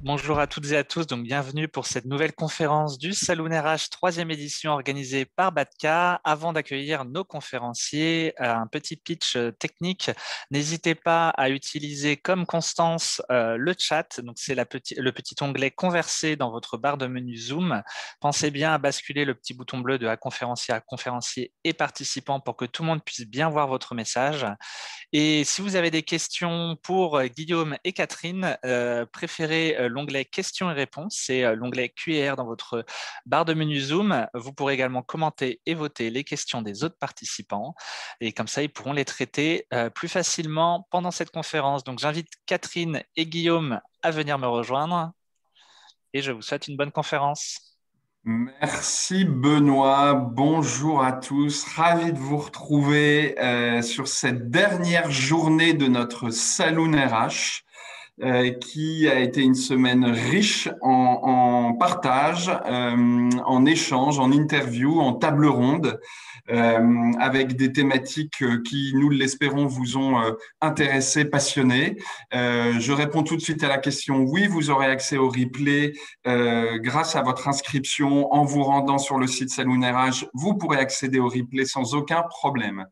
Bonjour à toutes et à tous, donc bienvenue pour cette nouvelle conférence du Saloon RH, troisième édition organisée par Batka. Avant d'accueillir nos conférenciers, un petit pitch technique. N'hésitez pas à utiliser comme constance le chat, donc c'est le petit onglet converser dans votre barre de menu Zoom. Pensez bien à basculer le petit bouton bleu de à conférencier et participants pour que tout le monde puisse bien voir votre message. Et si vous avez des questions pour Guillaume et Catherine, préférez l'onglet questions et réponses. C'est l'onglet Q&R dans votre barre de menu Zoom. Vous pourrez également commenter et voter les questions des autres participants. Et comme ça, ils pourront les traiter plus facilement pendant cette conférence. Donc, j'invite Catherine et Guillaume à venir me rejoindre. Et je vous souhaite une bonne conférence. Merci Benoît, bonjour à tous, ravi de vous retrouver sur cette dernière journée de notre Saloon RH qui a été une semaine riche en partage, en échange, en interview, en table ronde, avec des thématiques qui, nous l'espérons, vous ont intéressé, passionné. Je réponds tout de suite à la question. Oui, vous aurez accès au replay grâce à votre inscription en vous rendant sur le site Saloon RH. Vous pourrez accéder au replay sans aucun problème.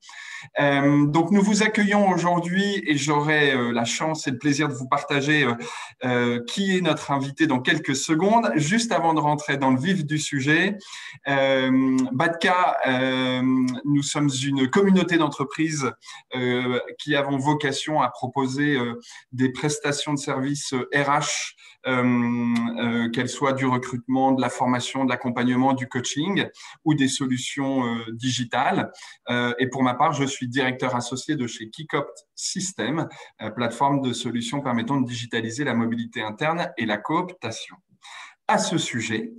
Donc, nous vous accueillons aujourd'hui et j'aurai la chance et le plaisir de vous partager qui est notre invité dans quelques secondes. Juste avant de rentrer dans le vif du sujet, Batka, nous sommes une communauté d'entreprises qui avons vocation à proposer des prestations de services RH, qu'elles soient du recrutement, de la formation, de l'accompagnement, du coaching ou des solutions digitales. Et pour ma part, je suis directeur associé de chez Kickopt System, plateforme de solutions permettant de digitaliser la mobilité interne et la cooptation. À ce sujet,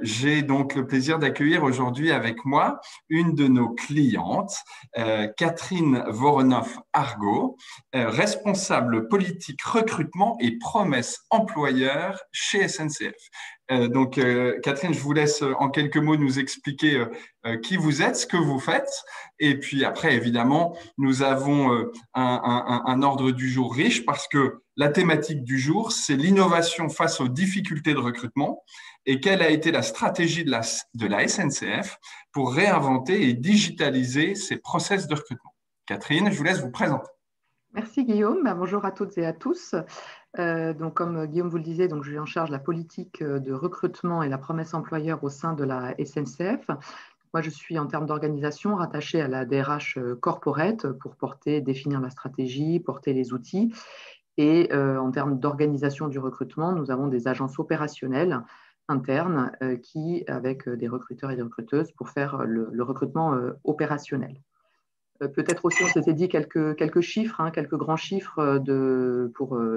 j'ai donc le plaisir d'accueillir aujourd'hui avec moi une de nos clientes, Catherine Voronoff-Argot, responsable politique recrutement et promesse employeur chez SNCF. Catherine, je vous laisse en quelques mots nous expliquer qui vous êtes, ce que vous faites. Et puis après, évidemment, nous avons un ordre du jour riche parce que la thématique du jour, c'est l'innovation face aux difficultés de recrutement et quelle a été la stratégie de la SNCF pour réinventer et digitaliser ses process de recrutement. Catherine, je vous laisse vous présenter. Merci Guillaume, bonjour à toutes et à tous. Donc, comme Guillaume vous le disait, donc, je suis en charge de la politique de recrutement et la promesse employeur au sein de la SNCF. Moi, je suis en termes d'organisation rattachée à la DRH corporate pour définir la stratégie, porter les outils. Et en termes d'organisation du recrutement, nous avons des agences opérationnelles internes qui, avec des recruteurs et des recruteuses, pour faire le recrutement opérationnel. Peut-être aussi, on s'était dit quelques chiffres, quelques grands chiffres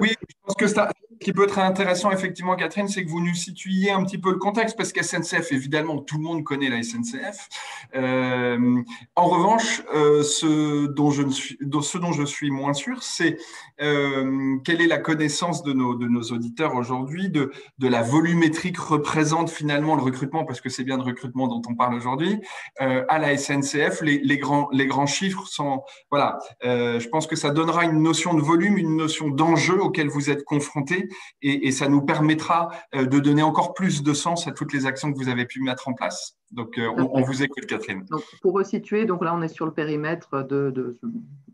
Oui, je pense que ça, ce qui peut être intéressant, effectivement, Catherine, c'est que vous nous situiez un petit peu le contexte, parce qu'à SNCF, évidemment, tout le monde connaît la SNCF. En revanche, ce dont je suis moins sûr, c'est quelle est la connaissance de nos auditeurs aujourd'hui de la volumétrie que représente finalement le recrutement, parce que c'est bien de recrutement dont on parle aujourd'hui, à la SNCF. Les grands chiffres sont, voilà, je pense que ça donnera une notion de volume, une notion d'enjeu auquel vous êtes confrontés et ça nous permettra de donner encore plus de sens à toutes les actions que vous avez pu mettre en place. Donc, on vous écoute, Catherine. Donc, pour resituer, donc là, on est sur le périmètre de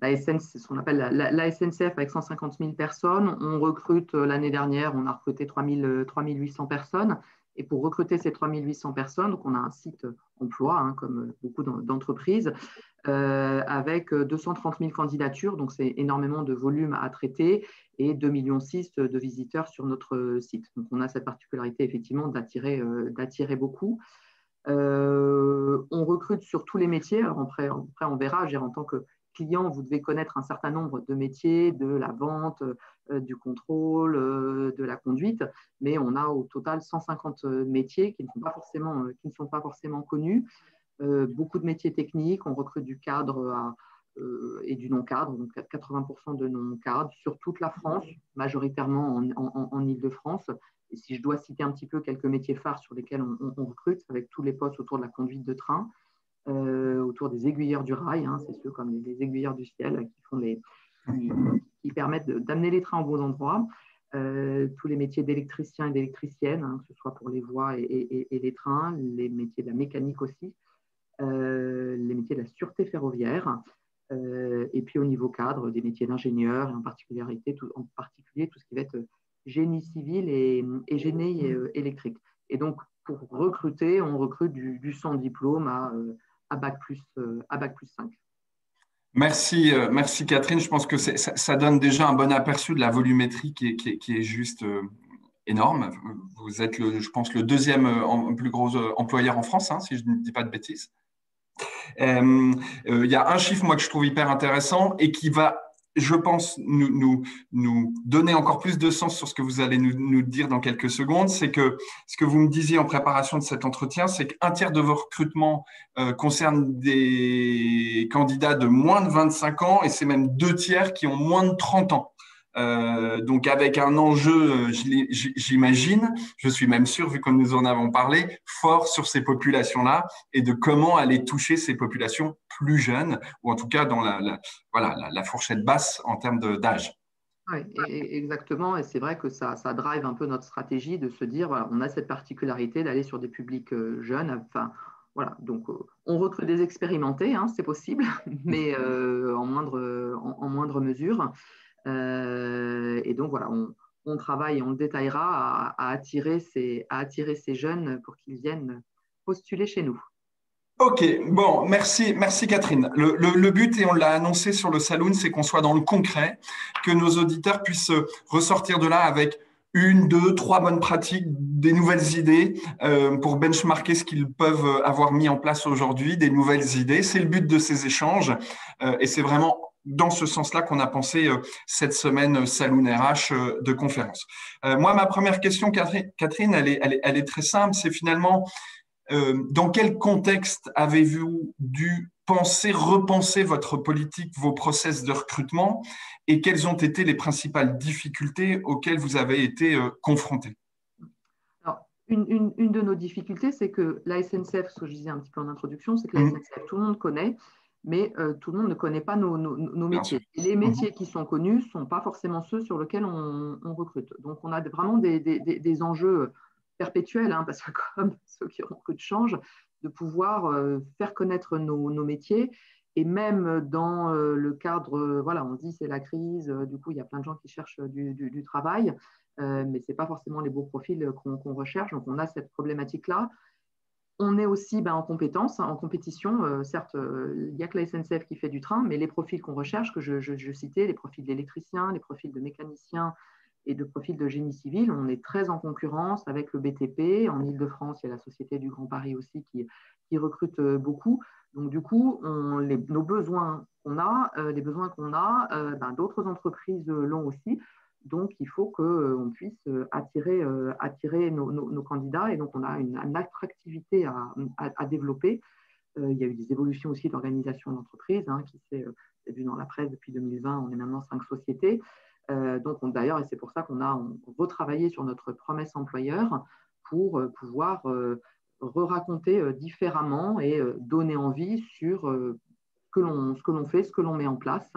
la SNCF, ce qu'on appelle la SNCF avec 150 000 personnes. On recrute l'année dernière, on a recruté 3 800 personnes. Et pour recruter ces 3 800 personnes, donc on a un site emploi, comme beaucoup d'entreprises, avec 230 000 candidatures, donc c'est énormément de volume à traiter, et 2,6 millions de visiteurs sur notre site. Donc on a cette particularité effectivement d'attirer beaucoup. On recrute sur tous les métiers. Alors après on verra, en tant que client, vous devez connaître un certain nombre de métiers, de la vente, du contrôle, de la conduite, mais on a au total 150 métiers qui ne sont pas forcément connus. Beaucoup de métiers techniques, on recrute du cadre et du non-cadre, donc 80% de non-cadre sur toute la France, majoritairement en Île-de-France. Et si je dois citer un petit peu quelques métiers phares sur lesquels on recrute, avec tous les postes autour de la conduite de train, autour des aiguilleurs du rail, c'est ceux comme les aiguilleurs du ciel qui permettent d'amener les trains aux bons endroits. tous les métiers d'électricien et d'électricienne, que ce soit pour les voies et les trains, les métiers de la mécanique aussi, les métiers de la sûreté ferroviaire, et puis au niveau cadre, des métiers d'ingénieur, et en particulier tout ce qui va être génie civil et génie électrique. Et donc, pour recruter, on recrute du sans diplôme à bac+5. Merci, merci Catherine. Je pense que ça donne déjà un bon aperçu de la volumétrie qui est juste énorme. Vous êtes, je pense, le deuxième plus gros employeur en France, hein, si je ne dis pas de bêtises. Il y a un chiffre, moi, que je trouve hyper intéressant et qui va, je pense, nous donner encore plus de sens sur ce que vous allez nous dire dans quelques secondes. C'est que ce que vous me disiez en préparation de cet entretien, c'est qu'un tiers de vos recrutements concerne des candidats de moins de 25 ans et c'est même 2 tiers qui ont moins de 30 ans. Donc avec un enjeu, j'imagine, je suis même sûr, vu que nous en avons parlé, fort sur ces populations-là et de comment aller toucher ces populations plus jeunes, ou en tout cas dans la fourchette basse en termes d'âge. Oui, exactement. Et c'est vrai que ça drive un peu notre stratégie de se dire, voilà, on a cette particularité d'aller sur des publics jeunes. Enfin, voilà, donc on recrute des expérimentés, hein, c'est possible, mais en moindre mesure. Et donc, voilà, on travaille, on le détaillera à attirer ces jeunes pour qu'ils viennent postuler chez nous. Ok, bon, merci Catherine. Le but, et on l'a annoncé sur le Saloon, c'est qu'on soit dans le concret, que nos auditeurs puissent ressortir de là avec 1, 2, 3 bonnes pratiques, des nouvelles idées pour benchmarker ce qu'ils peuvent avoir mis en place aujourd'hui, des nouvelles idées. C'est le but de ces échanges et c'est vraiment dans ce sens-là qu'on a pensé cette semaine Saloon RH de conférence. Moi, ma première question, Catherine, elle est très simple. C'est finalement, dans quel contexte avez-vous dû repenser votre politique, vos process de recrutement et quelles ont été les principales difficultés auxquelles vous avez été confrontés? Alors, une de nos difficultés, c'est que la SNCF, ce que je disais un petit peu en introduction, c'est que la SNCF, tout le monde connaît, mais tout le monde ne connaît pas nos métiers. Et les métiers qui sont connus ne sont pas forcément ceux sur lesquels on recrute. Donc, on a vraiment des enjeux perpétuels, hein, parce que comme ceux qui recrutent changent, de pouvoir faire connaître nos métiers. Et même dans le cadre, voilà, on dit c'est la crise, du coup, il y a plein de gens qui cherchent du travail, mais ce n'est pas forcément les beaux profils qu'on recherche. Donc, on a cette problématique-là. On est aussi en compétence, en compétition. Certes, il n'y a que la SNCF qui fait du train, mais les profils qu'on recherche, que je citais, les profils d'électriciens, les profils de mécaniciens et de profils de génie civil, on est très en concurrence avec le BTP. En Ile-de-France, il y a la Société du Grand Paris aussi qui recrute beaucoup. Donc, du coup, nos besoins qu'on a, les besoins qu'on a, d'autres entreprises l'ont aussi. Donc, il faut qu'on puisse attirer nos candidats. Et donc, on a une attractivité à développer. Il y a eu des évolutions aussi d'organisation d'entreprise, hein, qui s'est vu dans la presse depuis 2020. On est maintenant 5 sociétés. Donc, d'ailleurs, et c'est pour ça qu'on a retravaillé sur notre promesse employeur pour pouvoir re-raconter différemment et donner envie sur ce que l'on fait, ce que l'on met en place.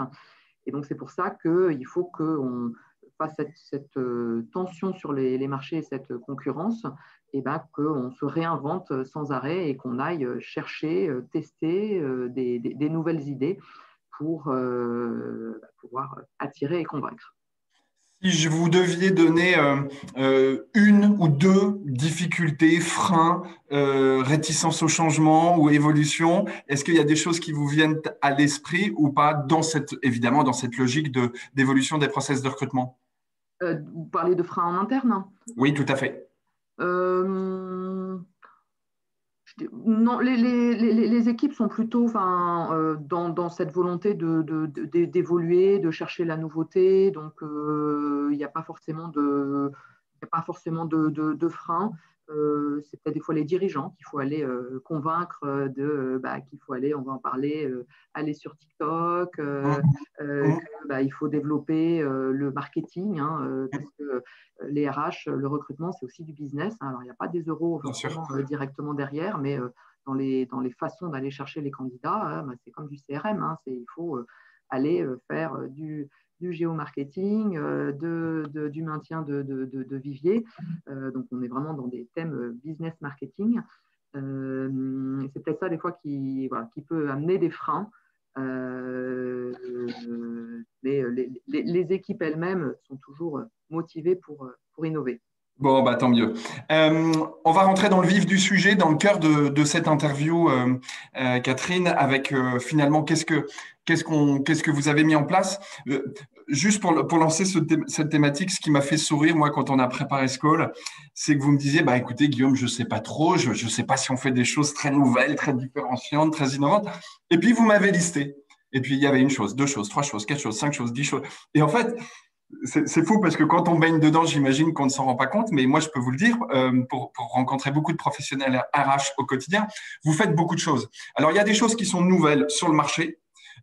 Et donc, c'est pour ça qu'il faut qu'on fasse cette tension sur les marchés et cette concurrence, et qu'on se réinvente sans arrêt et qu'on aille chercher, tester des nouvelles idées pour pouvoir attirer et convaincre. Si je vous deviez donner 1 ou 2 difficultés, freins, réticence au changement ou évolution, est-ce qu'il y a des choses qui vous viennent à l'esprit ou pas, évidemment dans cette logique d'évolution des process de recrutement? Vous parlez de freins en interne? Oui, tout à fait. Non, les équipes sont plutôt dans cette volonté d'évoluer, de chercher la nouveauté. Donc, il n'y a pas forcément de frein. C'est peut-être des fois les dirigeants qu'il faut aller convaincre qu'il faut aller, on va en parler, aller sur TikTok, il faut développer le marketing, hein, parce que les RH, le recrutement, c'est aussi du business, hein. Alors, il n'y a pas des euros forcément directement derrière, mais dans les façons d'aller chercher les candidats, c'est comme du CRM, hein. Il faut aller faire du du géomarketing, du maintien de viviers. Donc, on est vraiment dans des thèmes business marketing. C'est peut-être ça, des fois, qui peut amener des freins. Mais les équipes elles-mêmes sont toujours motivées pour innover. Bon, bah, tant mieux. On va rentrer dans le vif du sujet, dans le cœur de cette interview, Catherine, avec finalement qu'est-ce que vous avez mis en place. Juste pour lancer cette thématique, ce qui m'a fait sourire, moi, quand on a préparé ce call, c'est que vous me disiez, bah, écoutez, Guillaume, je sais pas trop, je sais pas si on fait des choses très nouvelles, très différenciantes, très innovantes. Et puis, vous m'avez listé. Et puis, il y avait une chose, deux choses, trois choses, quatre choses, cinq choses, 10 choses. Et en fait, c'est fou parce que quand on baigne dedans, j'imagine qu'on ne s'en rend pas compte, mais moi, je peux vous le dire, pour rencontrer beaucoup de professionnels RH au quotidien, vous faites beaucoup de choses. Alors, il y a des choses qui sont nouvelles sur le marché,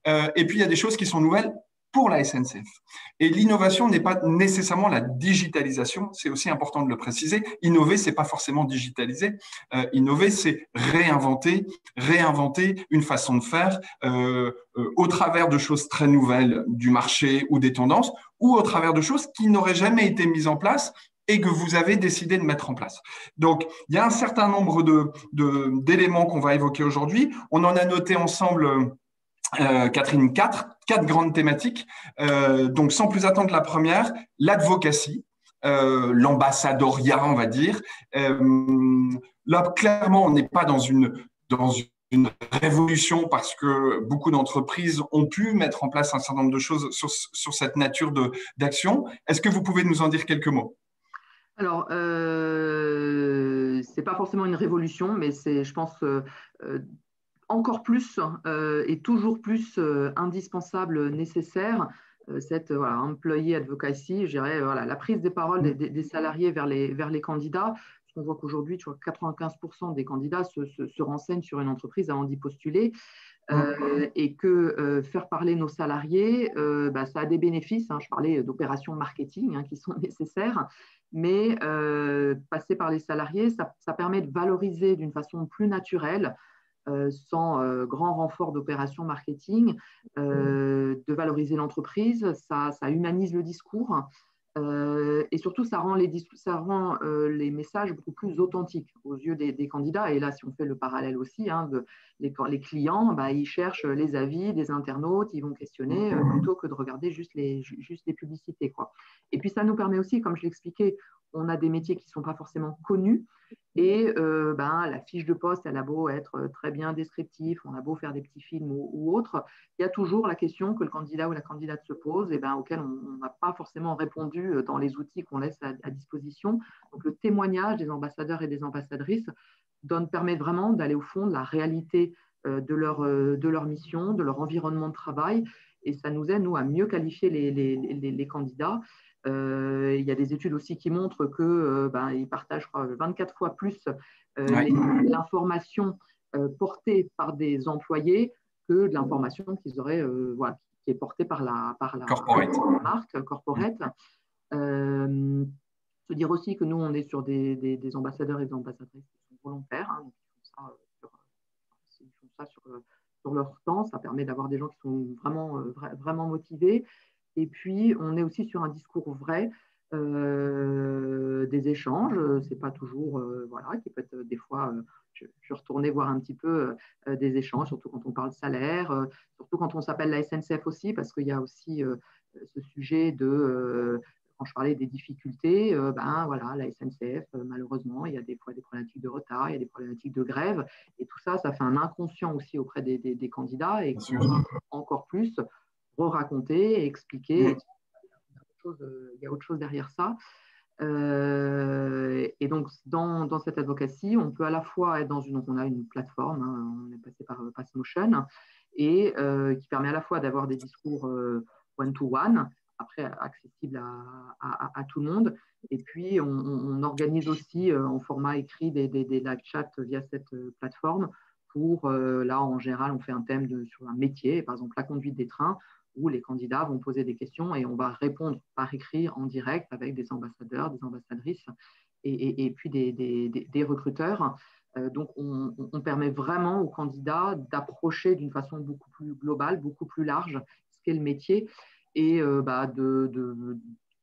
et puis il y a des choses qui sont nouvelles pour la SNCF. Et l'innovation n'est pas nécessairement la digitalisation, c'est aussi important de le préciser. Innover, c'est pas forcément digitaliser. Innover, c'est réinventer une façon de faire au travers de choses très nouvelles du marché ou des tendances, ou au travers de choses qui n'auraient jamais été mises en place et que vous avez décidé de mettre en place. Donc, il y a un certain nombre d'éléments qu'on va évoquer aujourd'hui. On en a noté ensemble, Catherine, quatre grandes thématiques. Donc, sans plus attendre, la première, l'advocacy, l'ambassadoriat, on va dire. Là, clairement, on n'est pas dans une révolution parce que beaucoup d'entreprises ont pu mettre en place un certain nombre de choses sur cette nature d'action. Est-ce que vous pouvez nous en dire quelques mots? Alors, c'est pas forcément une révolution, mais c'est, je pense, encore plus et toujours plus indispensable, nécessaire, cette employee advocacy, je dirais, la prise des paroles des salariés vers les candidats. On voit qu'aujourd'hui, 95% des candidats se renseignent sur une entreprise avant d'y postuler. Et que faire parler nos salariés, ça a des bénéfices. Je parlais d'opérations marketing qui sont nécessaires, mais passer par les salariés, ça permet de valoriser d'une façon plus naturelle, sans grand renfort d'opérations marketing, de valoriser l'entreprise, ça humanise le discours. Et surtout, ça rend les messages beaucoup plus authentiques aux yeux des candidats. Et là, si on fait le parallèle aussi, les clients, ils cherchent les avis des internautes, ils vont questionner plutôt que de regarder juste les publicités, quoi. Et puis, ça nous permet aussi, comme je l'expliquais, on a des métiers qui ne sont pas forcément connus. Et la fiche de poste, elle a beau être très bien descriptive, on a beau faire des petits films ou autre, il y a toujours la question que le candidat ou la candidate se pose et auquel on n'a pas forcément répondu dans les outils qu'on laisse à disposition. Donc, le témoignage des ambassadeurs et des ambassadrices permet vraiment d'aller au fond de la réalité de leur mission, de leur environnement de travail. Et ça nous aide, nous, à mieux qualifier les candidats. Il y a des études aussi qui montrent qu'ils partagent, je crois, 24 fois plus l'information portée par des employés que de l'information qu'ils auraient, qui est portée par la marque corporate. Se dire aussi que nous, on est sur des ambassadeurs et des ambassadrices qui sont volontaires, donc ils font ça sur leur temps. Ça permet d'avoir des gens qui sont vraiment motivés. Et puis, on est aussi sur un discours vrai, des échanges. C'est pas toujours, qui peut être des fois, je retournais voir un petit peu des échanges, surtout quand on parle salaire, surtout quand on s'appelle la SNCF aussi, parce qu'il y a aussi ce sujet de, quand je parlais des difficultés, la SNCF, malheureusement, il y a des fois des problématiques de retard, il y a des problématiques de grève, et tout ça, ça fait un inconscient aussi auprès des candidats, et qu'on va encore plus raconter, expliquer. Il y a autre chose derrière ça. Et donc, dans cette advocacy, on peut à la fois être donc on a une plateforme, on est passé par Passmotion, et qui permet à la fois d'avoir des discours one-to-one, après accessibles à tout le monde. Et puis, on organise aussi en format écrit des live chats via cette plateforme pour, là, en général, on fait un thème sur un métier, par exemple la conduite des trains, où les candidats vont poser des questions et on va répondre par écrit en direct avec des ambassadeurs, des ambassadrices et puis des recruteurs. Donc, on permet vraiment aux candidats d'approcher d'une façon beaucoup plus globale, beaucoup plus large ce qu'est le métier. et,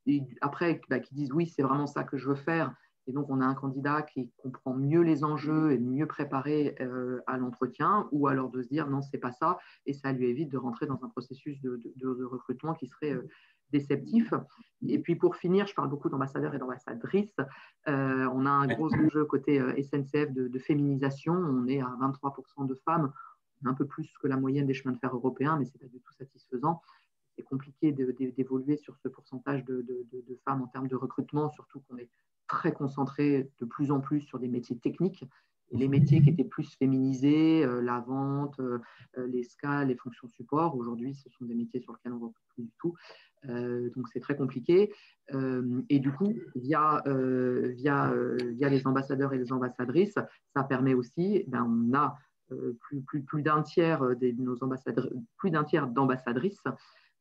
et après qui disent oui, c'est vraiment ça que je veux faire. Et donc, on a un candidat qui comprend mieux les enjeux et mieux préparé à l'entretien, ou alors de se dire non, c'est pas ça, et ça lui évite de rentrer dans un processus de recrutement qui serait déceptif. Et puis pour finir, je parle beaucoup d'ambassadeurs et d'ambassadrices. On a un gros enjeu côté SNCF de féminisation. On est à 23% de femmes, un peu plus que la moyenne des chemins de fer européens, mais c'est pas du tout satisfaisant. C'est compliqué d'évoluer sur ce pourcentage de femmes en termes de recrutement, surtout qu'on est très concentré de plus en plus sur des métiers techniques. Et les métiers qui étaient plus féminisés, la vente, les SCA, les fonctions support, aujourd'hui, ce sont des métiers sur lesquels on ne recrute plus du tout. Donc, c'est très compliqué. Et du coup, via les ambassadeurs et les ambassadrices, ça permet aussi, on a plus d'un tiers plus d'un tiers d'ambassadrices,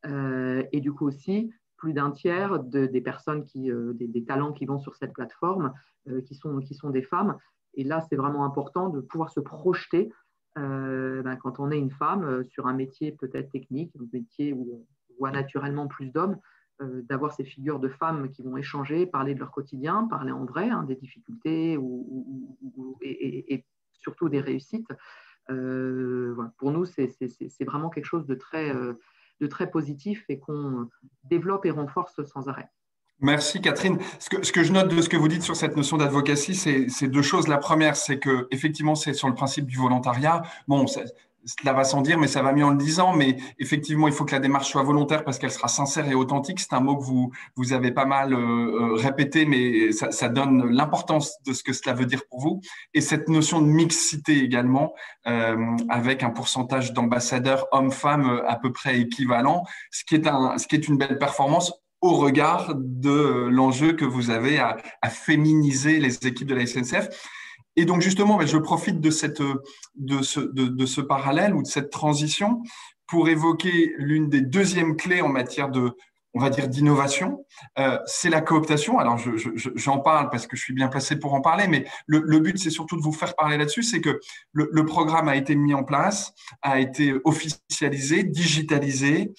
et du coup aussi plus d'un tiers des personnes des talents qui vont sur cette plateforme qui sont des femmes. Et là, c'est vraiment important de pouvoir se projeter quand on est une femme sur un métier peut-être technique, un métier où on voit naturellement plus d'hommes, d'avoir ces figures de femmes qui vont échanger, parler de leur quotidien, parler en vrai des difficultés et surtout des réussites. Voilà. Pour nous, c'est vraiment quelque chose de très positif et qu'on développe et renforce sans arrêt. Merci Catherine. Ce que je note de ce que vous dites sur cette notion d'advocacy, c'est deux choses. La première, c'est que effectivement, c'est sur le principe du volontariat. Bon, cela va sans dire, mais ça va mieux en le disant. Mais effectivement, il faut que la démarche soit volontaire parce qu'elle sera sincère et authentique. C'est un mot que vous avez pas mal répété, mais ça donne l'importance de ce que cela veut dire pour vous. Et cette notion de mixité également, avec un pourcentage d'ambassadeurs hommes-femmes à peu près équivalent, ce qui est une belle performance au regard de l'enjeu que vous avez à féminiser les équipes de la SNCF. Et donc, justement, je profite de ce parallèle ou de cette transition pour évoquer l'une des deuxièmes clés en matière on va dire, d'innovation, c'est la cooptation. Alors, j'en parle parce que je suis bien placé pour en parler, mais le but, c'est surtout de vous faire parler là-dessus. C'est que le programme a été mis en place, a été officialisé, digitalisé.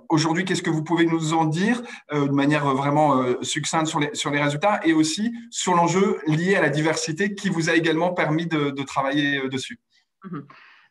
Aujourd'hui, qu'est-ce que vous pouvez nous en dire de manière vraiment succincte sur les résultats et aussi sur l'enjeu lié à la diversité qui vous a également permis de travailler dessus?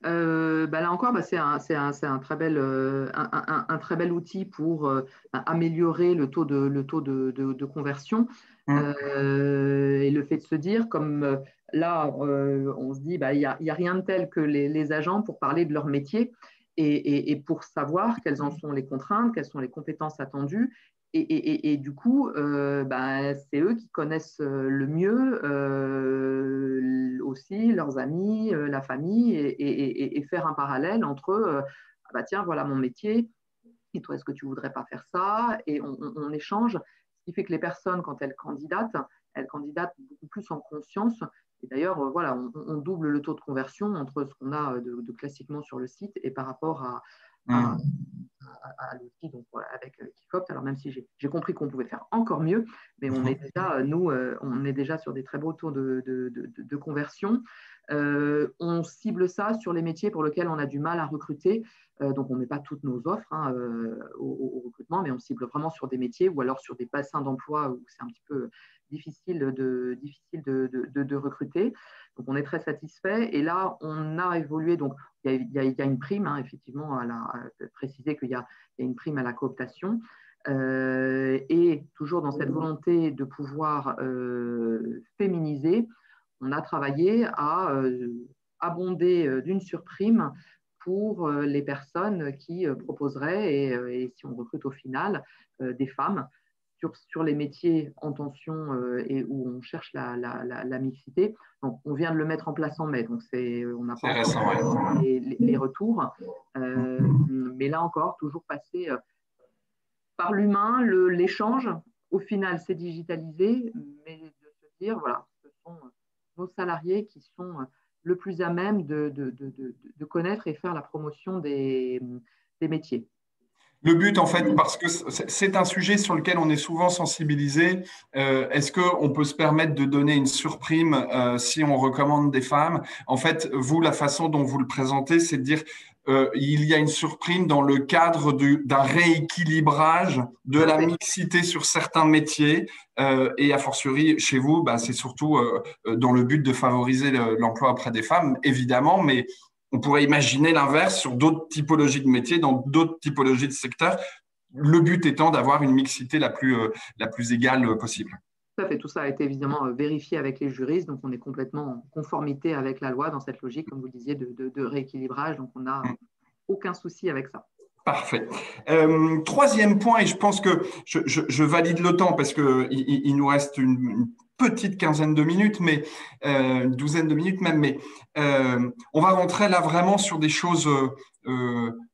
Là encore, c'est un très bel outil pour améliorer le taux de conversion. Et le fait de se dire, comme là, on se dit, il n'y a rien de tel que les agents pour parler de leur métier et pour savoir quelles en sont les contraintes, quelles sont les compétences attendues. Et du coup, c'est eux qui connaissent le mieux aussi leurs amis, la famille, et faire un parallèle entre tiens, voilà mon métier, et toi, est-ce que tu ne voudrais pas faire ça? Et on échange, ce qui fait que les personnes, quand elles candidatent beaucoup plus en conscience. Et d'ailleurs, on double le taux de conversion entre ce qu'on a de classiquement sur le site et par rapport à l'outil avec Kikopt. Alors même si j'ai compris qu'on pouvait faire encore mieux, mais on est déjà sur des très beaux taux de conversion. On cible ça sur les métiers pour lesquels on a du mal à recruter. Donc on ne met pas toutes nos offres au recrutement, mais on cible vraiment sur des métiers ou alors sur des bassins d'emploi où c'est un petit peu difficile de recruter. Donc, on est très satisfait. Et là, on a évolué. Donc, il y a une prime, effectivement, à préciser qu'il y a une prime à la cooptation. Et toujours dans cette volonté de pouvoir féminiser, on a travaillé à abonder d'une surprime pour les personnes qui proposeraient, et si on recrute au final, des femmes sur les métiers en tension et où on cherche la mixité. Donc, on vient de le mettre en place en mai, donc on n'a pas encore les retours. Mais là encore, toujours passer par l'humain, l'échange. Au final, c'est digitalisé, mais de se dire, voilà, ce sont nos salariés qui sont le plus à même de connaître et faire la promotion des métiers. Le but, en fait, parce que c'est un sujet sur lequel on est souvent sensibilisé, est-ce qu'on peut se permettre de donner une surprime si on recommande des femmes? En fait, vous, la façon dont vous le présentez, c'est de dire il y a une surprime dans le cadre d'un rééquilibrage de la mixité sur certains métiers et a fortiori chez vous, c'est surtout dans le but de favoriser l'emploi auprès des femmes, évidemment, mais on pourrait imaginer l'inverse sur d'autres typologies de métiers, dans d'autres typologies de secteurs, le but étant d'avoir une mixité la plus égale possible. Tout à fait. Tout ça a été évidemment vérifié avec les juristes, donc on est complètement en conformité avec la loi dans cette logique, comme vous disiez, de rééquilibrage, donc on n'a aucun souci avec ça. Parfait. Troisième point, et je pense que je valide le temps parce qu'il nous reste une petite quinzaine de minutes, mais une douzaine de minutes même, mais on va rentrer là vraiment sur des choses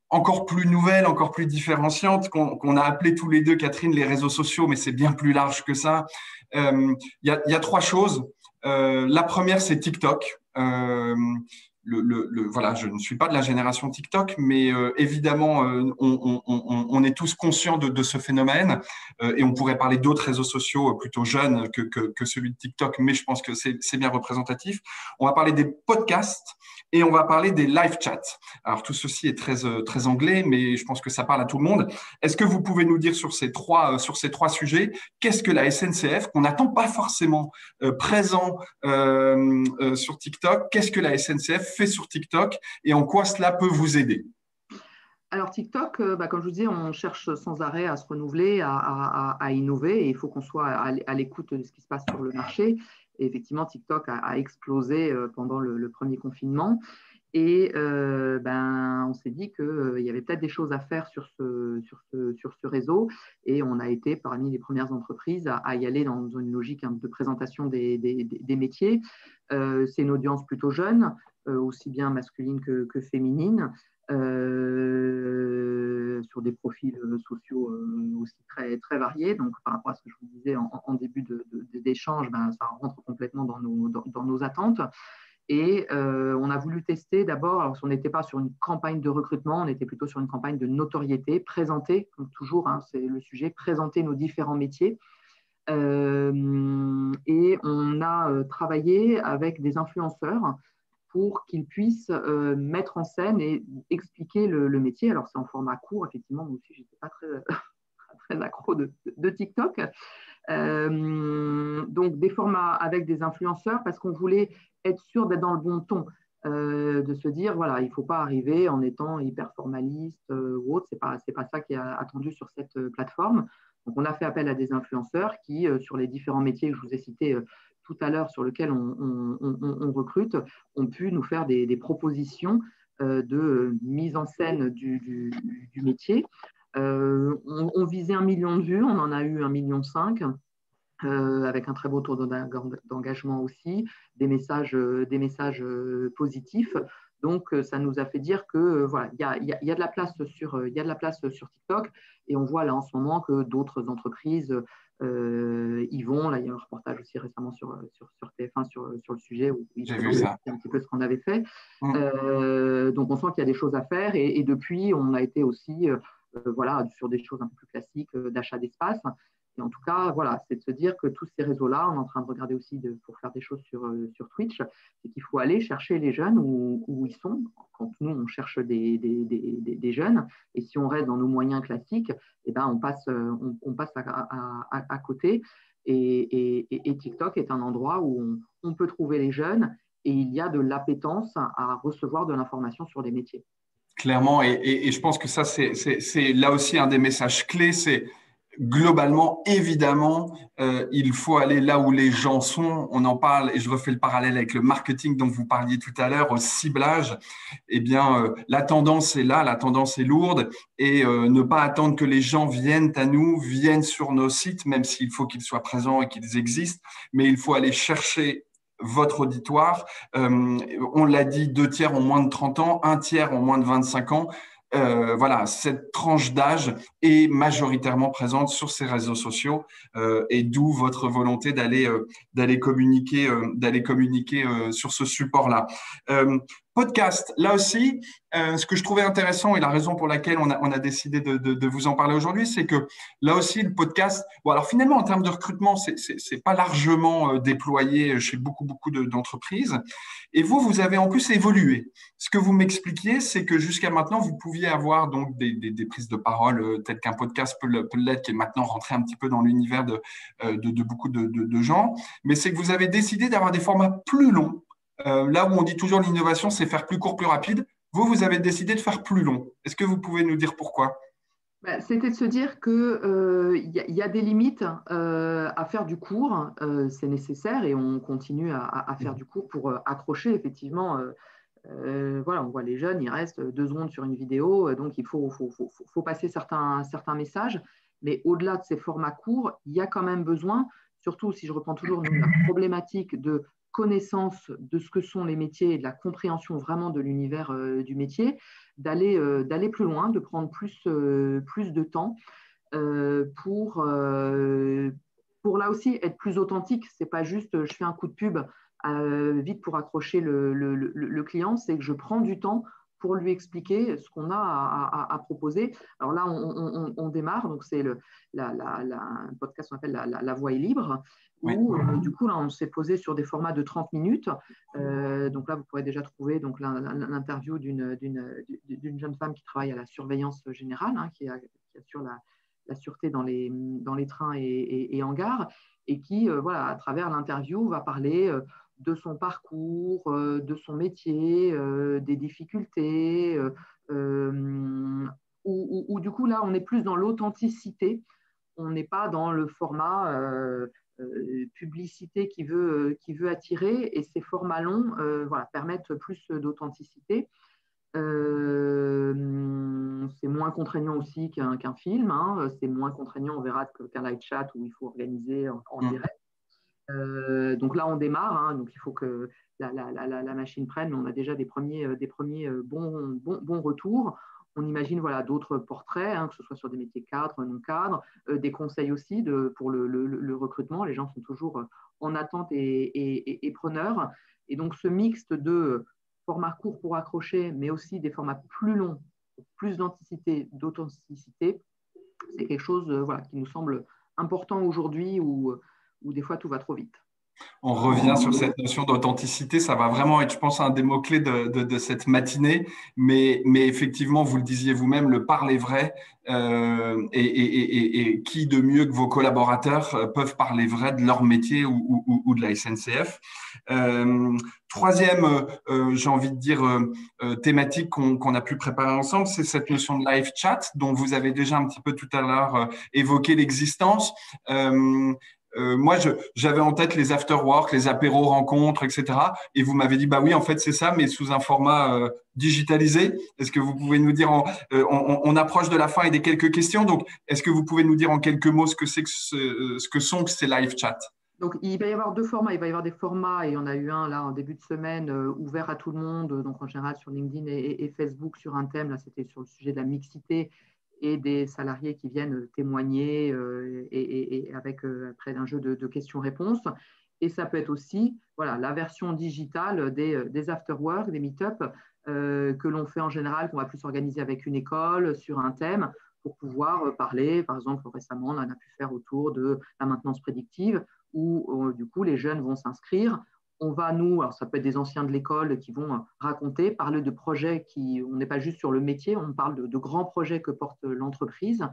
encore plus nouvelles, encore plus différenciantes, qu'on a appelées tous les deux, Catherine, les réseaux sociaux, mais c'est bien plus large que ça. Il y a trois choses. La première, c'est TikTok. Voilà, je ne suis pas de la génération TikTok, mais évidemment, on est tous conscients de ce phénomène et on pourrait parler d'autres réseaux sociaux plutôt jeunes que celui de TikTok, mais je pense que c'est bien représentatif. On va parler des podcasts et on va parler des live chats. Alors, tout ceci est très anglais, mais je pense que ça parle à tout le monde. Est-ce que vous pouvez nous dire sur ces trois sujets, qu'est-ce que la SNCF, qu'on n'attend pas forcément présent sur TikTok, qu'est-ce que la SNCF fait sur TikTok et en quoi cela peut vous aider? Alors TikTok, comme je vous disais, on cherche sans arrêt à se renouveler, à innover et il faut qu'on soit à l'écoute de ce qui se passe sur le marché. Et effectivement, TikTok a explosé pendant le premier confinement et on s'est dit qu'il y avait peut-être des choses à faire sur ce réseau et on a été parmi les premières entreprises à y aller dans une logique de présentation des métiers. C'est une audience plutôt jeune, aussi bien masculine que féminine, sur des profils sociaux aussi très, très variés. Donc, par rapport à ce que je vous disais en début d'échange, ça rentre complètement dans nos attentes. Et on a voulu tester d'abord, alors on n'était pas sur une campagne de recrutement, on était plutôt sur une campagne de notoriété, présenter, comme toujours, c'est le sujet, présenter nos différents métiers. Et on a travaillé avec des influenceurs pour qu'ils puissent mettre en scène et expliquer le métier. Alors, c'est en format court, effectivement, moi aussi, je n'étais pas très accro de TikTok. Donc, des formats avec des influenceurs parce qu'on voulait être sûr d'être dans le bon ton, de se dire, voilà, il ne faut pas arriver en étant hyper formaliste ou autre. C'est pas ça qui est attendu sur cette plateforme. Donc, on a fait appel à des influenceurs qui, sur les différents métiers que je vous ai cités tout à l'heure, sur lesquels on recrute, ont pu nous faire des propositions de mise en scène du métier. On visait 1 million de vues, on en a eu 1,5 million, avec un très beau taux d'engagement aussi, des messages positifs. Donc, ça nous a fait dire que voilà, il y a de la place sur TikTok et on voit là en ce moment que d'autres entreprises y vont. Là, il y a un reportage aussi récemment sur TF1 sur le sujet où ils présentaient un petit peu ce qu'on avait fait. Donc, on sent qu'il y a des choses à faire et depuis, on a été aussi sur des choses un peu plus classiques d'achat d'espace. Et en tout cas, voilà, c'est de se dire que tous ces réseaux-là, on est en train de regarder aussi pour faire des choses sur Twitch, c'est qu'il faut aller chercher les jeunes où ils sont. Quand nous, on cherche des jeunes, et si on reste dans nos moyens classiques, on passe à côté. Et TikTok est un endroit où on peut trouver les jeunes et il y a de l'appétence à recevoir de l'information sur les métiers. Clairement, et je pense que ça, c'est là aussi un des messages clés, c'est globalement, évidemment, il faut aller là où les gens sont. On en parle, et je refais le parallèle avec le marketing dont vous parliez tout à l'heure, au ciblage. Eh bien, la tendance est là, la tendance est lourde, et ne pas attendre que les gens viennent à nous, viennent sur nos sites, même s'il faut qu'ils soient présents et qu'ils existent, mais il faut aller chercher votre auditoire. On l'a dit, 2 tiers ont moins de 30 ans, 1 tiers ont moins de 25 ans. Voilà, cette tranche d'âge est majoritairement présente sur ces réseaux sociaux et d'où votre volonté d'aller communiquer sur ce support-là. Podcast, là aussi, ce que je trouvais intéressant et la raison pour laquelle on a décidé de vous en parler aujourd'hui, c'est que là aussi, le podcast, bon, alors finalement, en termes de recrutement, c'est pas largement déployé chez beaucoup d'entreprises. Et vous avez en plus évolué. Ce que vous m'expliquiez, c'est que jusqu'à maintenant, vous pouviez avoir donc des prises de parole telles qu'un podcast peut l'être, qui est maintenant rentré un petit peu dans l'univers de beaucoup de gens. Mais c'est que vous avez décidé d'avoir des formats plus longs. Là où on dit toujours l'innovation, c'est faire plus court, plus rapide. Vous avez décidé de faire plus long. Est-ce que vous pouvez nous dire pourquoi? C'était de se dire qu'il y a des limites à faire du court, c'est nécessaire et on continue à faire du court pour accrocher effectivement. Voilà, on voit les jeunes, ils restent 2 secondes sur une vidéo, donc il faut passer certains messages. Mais au-delà de ces formats courts, il y a quand même besoin, surtout si je reprends toujours la problématique de connaissance de ce que sont les métiers et de la compréhension vraiment de l'univers du métier, d'aller plus loin, de prendre plus de temps pour là aussi être plus authentique. C'est pas juste je fais un coup de pub vite pour accrocher le client, c'est que je prends du temps pour lui expliquer ce qu'on a à proposer. Alors là, on démarre, donc c'est un podcast qu'on appelle la voix est libre, où du coup, là, on s'est posé sur des formats de 30 minutes. Donc là, vous pourrez déjà trouver donc, l'interview d'une jeune femme qui travaille à la surveillance générale, qui assure la sûreté dans les trains et en gare, et qui, voilà, à travers l'interview, va parler de son parcours, de son métier, des difficultés, où du coup, là, on est plus dans l'authenticité. On n'est pas dans le format publicité qui veut attirer, et ces formats longs voilà, permettent plus d'authenticité. C'est moins contraignant aussi qu'un film, c'est moins contraignant, on verra, qu'un live chat où il faut organiser en direct. Donc là, on démarre, donc il faut que la machine prenne. On a déjà des premiers bons retours. On imagine voilà, d'autres portraits, que ce soit sur des métiers cadres, non cadres, des conseils aussi pour le recrutement. Les gens sont toujours en attente et preneurs. Et donc, ce mixte de formats courts pour accrocher, mais aussi des formats plus longs, plus d'authenticité, c'est quelque chose voilà, qui nous semble important aujourd'hui où des fois tout va trop vite. On revient sur cette notion d'authenticité. Ça va vraiment être, je pense, un des mots-clés de cette matinée. Mais effectivement, vous le disiez vous-même, le parler vrai. Et qui de mieux que vos collaborateurs peuvent parler vrai de leur métier ou de la SNCF. Troisième, j'ai envie de dire, thématique qu'on a pu préparer ensemble, c'est cette notion de live chat dont vous avez déjà un petit peu tout à l'heure évoqué l'existence. Moi, j'avais en tête les after-work, les apéros rencontres, etc. Et vous m'avez dit, bah oui, en fait, c'est ça, mais sous un format digitalisé. Est-ce que vous pouvez nous dire, on approche de la fin et des quelques questions, donc est-ce que vous pouvez nous dire en quelques mots ce que sont ces live chats? Donc, il va y avoir 2 formats. Il va y avoir des formats, et il y en a eu un là en début de semaine, ouvert à tout le monde, donc en général sur LinkedIn et Facebook sur un thème. Là, c'était sur le sujet de la mixité et des salariés qui viennent témoigner et avec après un jeu de questions-réponses. Et ça peut être aussi voilà, la version digitale des after-work, des meet-up que l'on fait en général, qu'on va plus organiser avec une école sur un thème pour pouvoir parler. Par exemple, récemment, on a pu faire autour de la maintenance prédictive où du coup, les jeunes vont s'inscrire. On va, alors ça peut être des anciens de l'école qui vont raconter, parler de projets on n'est pas juste sur le métier, on parle de grands projets que porte l'entreprise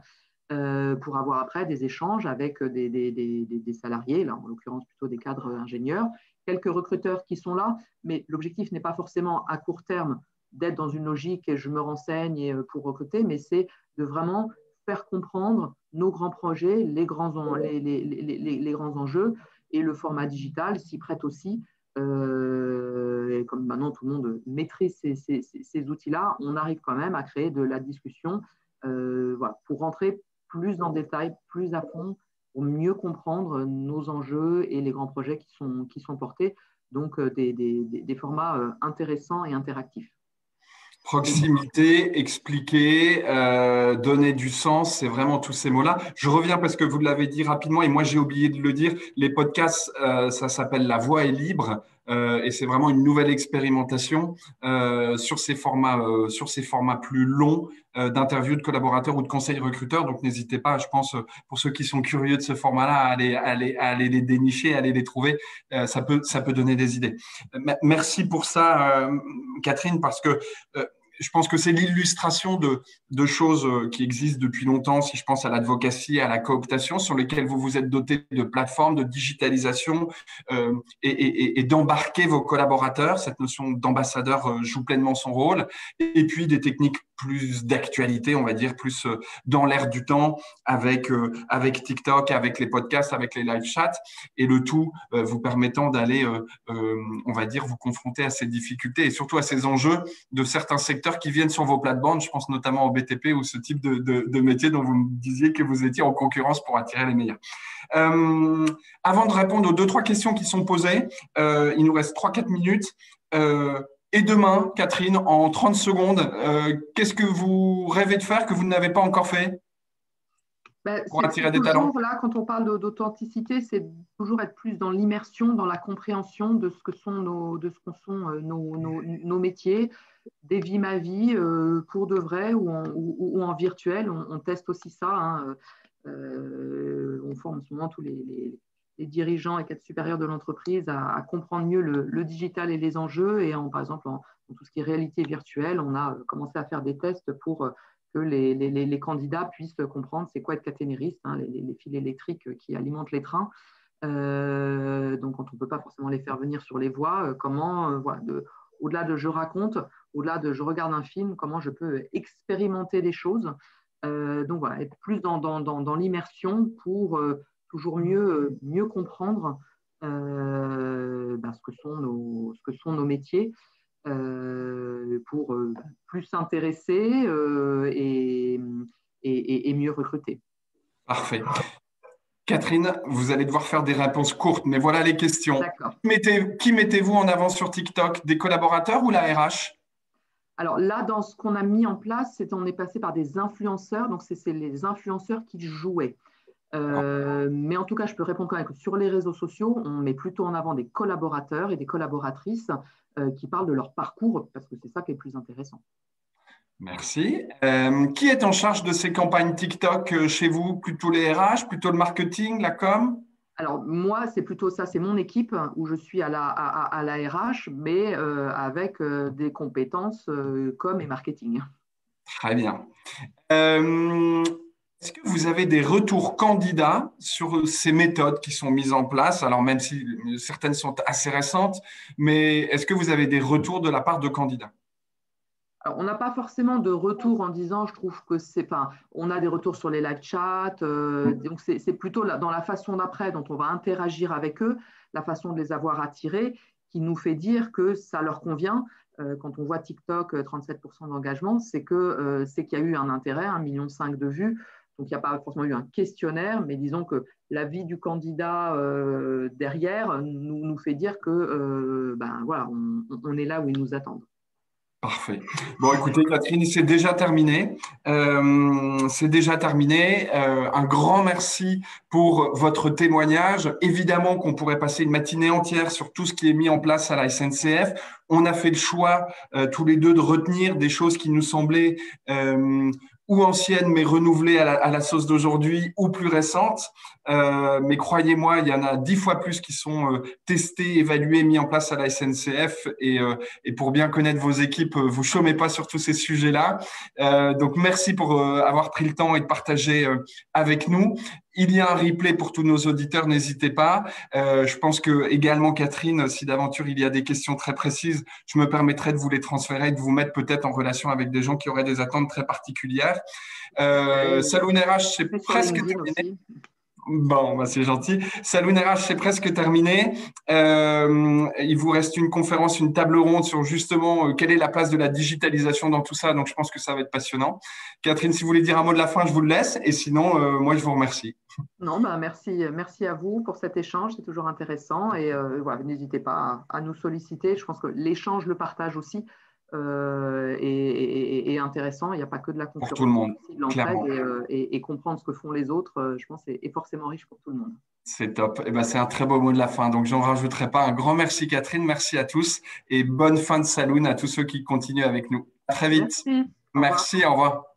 pour avoir après des échanges avec des salariés, là en l'occurrence plutôt des cadres ingénieurs, quelques recruteurs qui sont là, mais l'objectif n'est pas forcément à court terme d'être dans une logique et je me renseigne pour recruter, mais c'est de vraiment faire comprendre nos grands projets, les grands enjeux, et le format digital s'y prête aussi. Et comme maintenant tout le monde maîtrise ces outils-là, on arrive quand même à créer de la discussion voilà, pour rentrer plus dans le détail, plus à fond, pour mieux comprendre nos enjeux et les grands projets qui sont portés. Donc des formats intéressants et interactifs. Proximité, expliquer, donner du sens, c'est vraiment tous ces mots-là. Je reviens parce que vous l'avez dit rapidement et moi j'ai oublié de le dire. Les podcasts, ça s'appelle La Voix est libre. et c'est vraiment une nouvelle expérimentation sur ces formats plus longs d'interviews de collaborateurs ou de conseils recruteurs. Donc, n'hésitez pas, je pense, pour ceux qui sont curieux de ce format-là, à aller les dénicher, à aller les trouver. Ça peut donner des idées. Merci pour ça, Catherine, parce que je pense que c'est l'illustration de choses qui existent depuis longtemps, si je pense à l'advocacy, à la cooptation, sur lesquelles vous vous êtes doté de plateformes, de digitalisation et d'embarquer vos collaborateurs. Cette notion d'ambassadeur joue pleinement son rôle. Et puis des techniques plus d'actualité, on va dire, plus dans l'air du temps, avec TikTok, avec les podcasts, avec les live chats, et le tout vous permettant d'aller, on va dire, vous confronter à ces difficultés et surtout à ces enjeux de certains secteurs qui viennent sur vos plates-bandes. Je pense notamment au BTP ou ce type de métier dont vous me disiez que vous étiez en concurrence pour attirer les meilleurs. Avant de répondre aux 2-3 questions qui sont posées, il nous reste 3-4 minutes. Et demain, Catherine, en 30 secondes, qu'est-ce que vous rêvez de faire que vous n'avez pas encore fait pour attirer des talents? Là, quand on parle d'authenticité, c'est toujours être plus dans l'immersion, dans la compréhension de ce que sont nos métiers, des vies ma vie, pour de vrai ou en virtuel. On teste aussi ça. Hein. On forme en ce moment tous les dirigeants et cadres supérieurs de l'entreprise à comprendre mieux le digital et les enjeux. Et par exemple, en tout ce qui est réalité virtuelle, on a commencé à faire des tests pour que les candidats puissent comprendre c'est quoi être caténériste, hein, les fils électriques qui alimentent les trains. Donc, quand on ne peut pas forcément les faire venir sur les voies, au-delà de je raconte, au-delà de je regarde un film, comment je peux expérimenter des choses. Donc, voilà, être plus dans l'immersion pour toujours mieux comprendre ce que sont nos métiers, pour plus s'intéresser et mieux recruter. Parfait. Catherine, vous allez devoir faire des réponses courtes, mais voilà les questions. D'accord. Qui mettez-vous en avant sur TikTok? Des collaborateurs ou la RH? Alors là, dans ce qu'on a mis en place, on est passé par des influenceurs, donc c'est les influenceurs qui jouaient. Mais en tout cas, je peux répondre quand même que sur les réseaux sociaux, on met plutôt en avant des collaborateurs et des collaboratrices qui parlent de leur parcours, parce que c'est ça qui est le plus intéressant. Merci. Qui est en charge de ces campagnes TikTok chez vous? Plutôt les RH, plutôt le marketing, la com? Alors moi, c'est plutôt ça, c'est mon équipe où je suis à la RH, mais avec des compétences com et marketing. Très bien. Est-ce que vous avez des retours candidats sur ces méthodes qui sont mises en place? Alors, même si certaines sont assez récentes, mais est-ce que vous avez des retours de la part de candidats? Alors, on n'a pas forcément de retour en disant, je trouve que c'est pas. On a des retours sur les live chats, donc c'est plutôt dans la façon d'après dont on va interagir avec eux, la façon de les avoir attirés, qui nous fait dire que ça leur convient. Quand on voit TikTok 37% d'engagement, c'est qu'il y a eu un intérêt, 1,5 million de vues. Donc, il n'y a pas forcément eu un questionnaire, mais disons que l'avis du candidat derrière nous fait dire que voilà, on est là où ils nous attendent. Parfait. Bon, écoutez, Catherine, c'est déjà terminé. C'est déjà terminé. Un grand merci pour votre témoignage. Évidemment qu'on pourrait passer une matinée entière sur tout ce qui est mis en place à la SNCF. On a fait le choix, tous les deux, de retenir des choses qui nous semblaient ou anciennes, mais renouvelées à la sauce d'aujourd'hui, ou plus récentes. Mais croyez-moi, il y en a 10 fois plus qui sont testés, évalués, mis en place à la SNCF. Et pour bien connaître vos équipes, vous chômez pas sur tous ces sujets-là. Donc, merci pour avoir pris le temps et de partager avec nous. Il y a un replay pour tous nos auditeurs, n'hésitez pas. Je pense que également, Catherine, si d'aventure il y a des questions très précises, je me permettrai de vous les transférer et de vous mettre peut-être en relation avec des gens qui auraient des attentes très particulières. Saloon RH, c'est presque terminé. Aussi. Bon, bah c'est gentil. Saloon RH, c'est presque terminé. Il vous reste une conférence, une table ronde sur justement quelle est la place de la digitalisation dans tout ça. Donc, je pense que ça va être passionnant. Catherine, si vous voulez dire un mot de la fin, je vous le laisse. Et sinon, moi, je vous remercie. Non, merci à vous pour cet échange. C'est toujours intéressant. Et voilà, n'hésitez pas à nous solliciter. Je pense que l'échange, le partage aussi, est intéressant. Il n'y a pas que de la concurrence. Pour tout le monde, l'entraide et comprendre ce que font les autres, je pense, est forcément riche pour tout le monde. C'est top. Eh ben, c'est un très beau mot de la fin. Donc, j'en rajouterai pas. Un grand merci, Catherine. Merci à tous et bonne fin de Saloon à tous ceux qui continuent avec nous. À très vite. Merci. Merci. Au revoir.